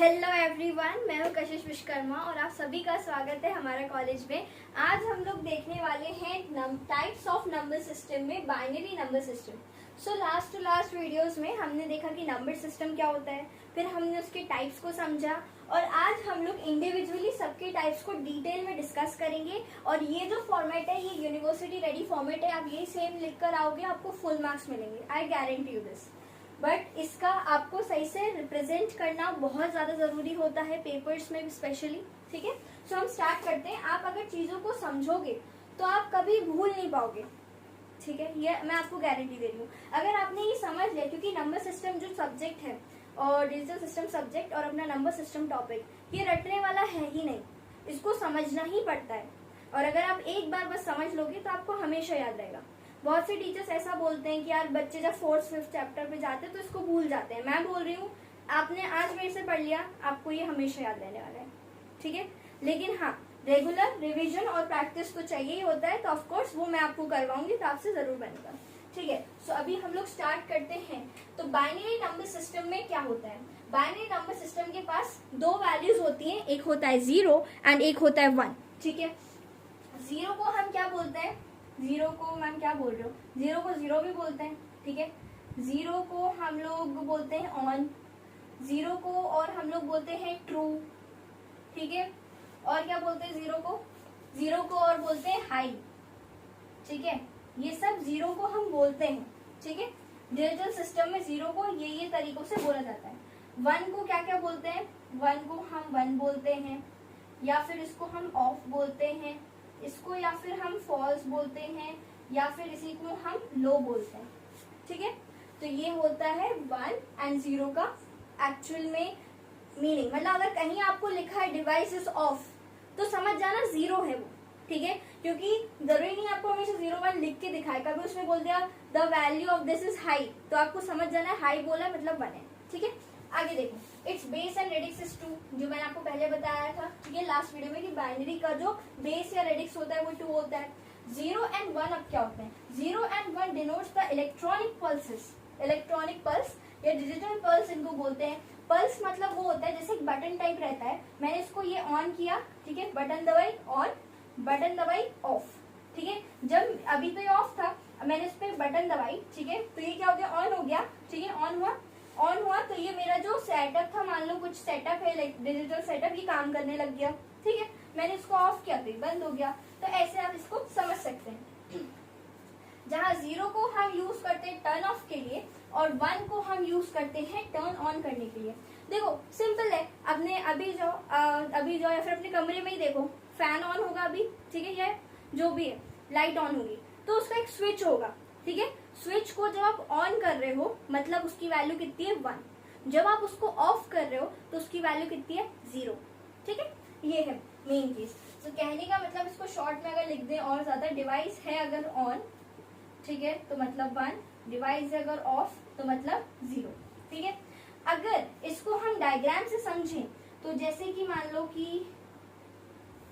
Hello everyone, मैं हूं कशिश विश्वकर्मा और आप सभी का स्वागत है हमारे कॉलेज में। आज हम लोग देखने वाले हैं टाइप्स ऑफ नंबर सिस्टम में binary number system. So last to last videos में हमने देखा कि नंबर सिस्टम क्या होता है, फिर हमने उसके टाइप्स को समझा और आज हम लोग इंडिविजुअली सबके टाइप्स को डिटेल में डिस्कस करेंगे। और ये जो फॉर्मेट है ये यूनिवर्सिटी रेडी फॉर्मेट है, आप यही सेम लिख कर आओगे आपको फुल मार्क्स मिलेंगे, I guarantee you this. But इसका आपको सही से रिप्रेजेंट करना बहुत ज्यादा जरूरी होता है पेपर्स में स्पेशली। ठीक है, सो हम स्टार्ट करते हैं। आप अगर चीजों को समझोगे तो आप कभी भूल नहीं पाओगे। ठीक है, ये मैं आपको गारंटी दे रही हूँ। अगर आपने ये समझ लिया, क्योंकि नंबर सिस्टम जो सब्जेक्ट है और डिजिटल सिस्टम सब्जेक्ट और अपना नंबर सिस्टम टॉपिक ये रटने वाला है ही नहीं, इसको समझना ही पड़ता है। और अगर आप एक बार बस समझ लोगे तो आपको हमेशा याद रहेगा। बहुत से टीचर्स ऐसा बोलते हैं कि यार बच्चे जब 4th 5th चैप्टर पे जाते हैं तो इसको भूल जाते हैं। मैं बोल रही हूँ आपने आज मेरे से पढ़ लिया, आपको ये हमेशा याद रहने वाला है। ठीक है, लेकिन हाँ रेगुलर रिवीजन और प्रैक्टिस तो चाहिए ही होता है, तो ऑफकोर्स वो मैं आपको करवाऊंगी, तो आपसे जरूर बनेगा। ठीक है, सो अभी हम लोग स्टार्ट करते हैं। तो बाइनरी नंबर सिस्टम में क्या होता है? बाइनरी नंबर सिस्टम के पास दो वैल्यूज होती हैं, एक होता है 0 एंड एक होता है 1। ठीक है, 0 को हम क्या बोलते हैं? 0 को मैम क्या बोल रहे हो? 0 को 0 भी बोलते हैं। ठीक है, 0 को हम लोग बोलते हैं ऑन, 0 को और हम लोग बोलते हैं ट्रू। ठीक है, और क्या बोलते हैं 0 को? 0 को और बोलते हैं हाई। ठीक है, ये सब 0 को हम बोलते हैं। ठीक है, डिजिटल सिस्टम में 0 को ये तरीकों से बोला जाता है। 1 को क्या क्या बोलते हैं? 1 को हम 1 बोलते हैं, या फिर इसको हम ऑफ बोलते हैं, इसको या फिर हम फॉल्स बोलते हैं, या फिर इसी को हम लो बोलते हैं। ठीक है, तो ये होता है 1 एंड 0 का एक्चुअल में मीनिंग। मतलब अगर कहीं आपको लिखा है डिवाइस इज ऑफ तो समझ जाना 0 है वो। ठीक है, क्योंकि जरूरी नहीं आपको हमेशा 0 1 लिख के दिखाए। कभी उसमें बोल दिया the value of this is high, तो आपको समझ जाना है हाई बोला मतलब 1 है। ठीक है, आगे देखो, it's base and radix is 2, जो मैंने आपको पहले बताया था। ठीक है, लास्ट वीडियो में कि बाइनरी का जो बेस या रेडिक्स होता है वो 2 होता है। 0 एंड 1 अब क्या होते हैं? 0 and 1 denotes the electronic pulses. Electronic pulse या डिजिटल पल्स इनको बोलते हैं। पल्स मतलब वो होता है जैसे एक बटन टाइप रहता है, मैंने इसको ये ऑन किया, ठीक है, बटन दबाई ऑन, बटन दबाई ऑफ। ठीक है, जब अभी तो ये ऑफ था, मैंने इस पर बटन दबाई, ठीक है, तो ये क्या हो गया? ऑन हो गया। ठीक है, ऑन हुआ तो ये मेरा जो सेटअप था, मान लो कुछ सेटअप है डिजिटल सेटअप, ये काम करने लग गया। ठीक है, मैंने इसको ऑफ किया तो ये बंद हो गया। तो ऐसे आप इसको समझ सकते हैं। जहाँ 0 को हम यूज करते हैं टर्न ऑफ के लिए और 1 को हम यूज करते हैं टर्न ऑन करने के लिए। देखो सिंपल है, अपने अभी जाओ या फिर अपने कमरे में ही देखो, फैन ऑन होगा अभी, ठीक है, या जो भी है लाइट ऑन होगी तो उसका एक स्विच होगा। ठीक है, स्विच को जब आप ऑन कर रहे हो मतलब उसकी वैल्यू कितनी है? 1। जब आप उसको ऑफ कर रहे हो तो उसकी वैल्यू कितनी है? 0। ठीक है, ये है मेन चीज। तो कहने का मतलब इसको शॉर्ट में अगर लिख दें और ज्यादा, डिवाइस है अगर ऑन, ठीक है, तो मतलब 1, डिवाइस है अगर ऑफ तो मतलब 0। ठीक है, अगर इसको हम डायग्राम से समझें तो जैसे कि मान लो कि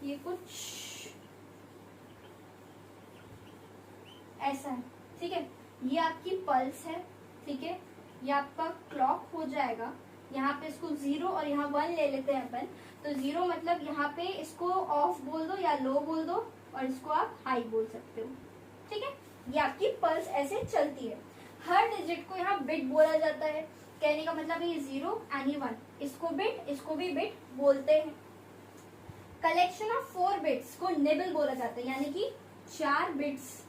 ये कुछ ऐसा है। ठीक है, ये आपकी पल्स है। ठीक है, ये आपका क्लॉक हो जाएगा। यहाँ पे इसको 0 और यहाँ 1 ले लेते हैं अपन, तो 0 मतलब यहाँ पे इसको ऑफ बोल दो या लो बोल दो और इसको आप हाई बोल सकते हो। ठीक है, ये आपकी पल्स ऐसे चलती है। हर डिजिट को यहाँ बिट बोला जाता है। कहने का मतलब ये 0 एंड ये 1, इसको बिट, इसको भी बिट बोलते हैं। कलेक्शन ऑफ 4 बिट्स को निबल बोला जाता है, यानी कि 4 बिट्स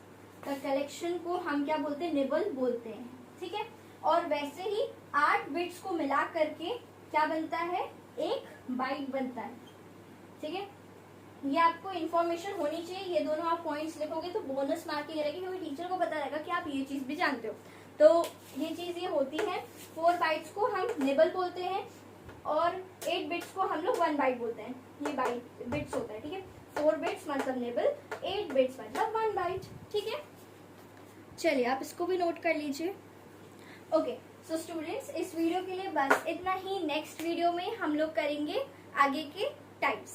का कलेक्शन को हम क्या बोलते हैं? निबल बोलते हैं। ठीक है, और वैसे ही 8 बिट्स को मिला करके क्या बनता है? एक बाइट बनता है। ठीक है, ये आपको इन्फॉर्मेशन होनी चाहिए। ये दोनों आप पॉइंट्स लिखोगे तो बोनस मार्किंग रहेगी, क्योंकि टीचर को पता रहेगा कि आप ये चीज भी जानते हो। तो ये चीज ये होती है, 4 बाइट्स को हम निबल बोलते हैं और 8 बिट्स को हम लोग 1 बाइट बोलते हैं। ये बाइट बिट्स होता है। ठीक है, 4 बिट्स मतलब निबल, 8 बिट्स मतलब 1 बाइट। ठीक है, चलिए आप इसको भी नोट कर लीजिए। ओके, सो स्टूडेंट्स इस वीडियो के लिए बस इतना ही। नेक्स्ट वीडियो में हम लोग करेंगे आगे के टाइप्स।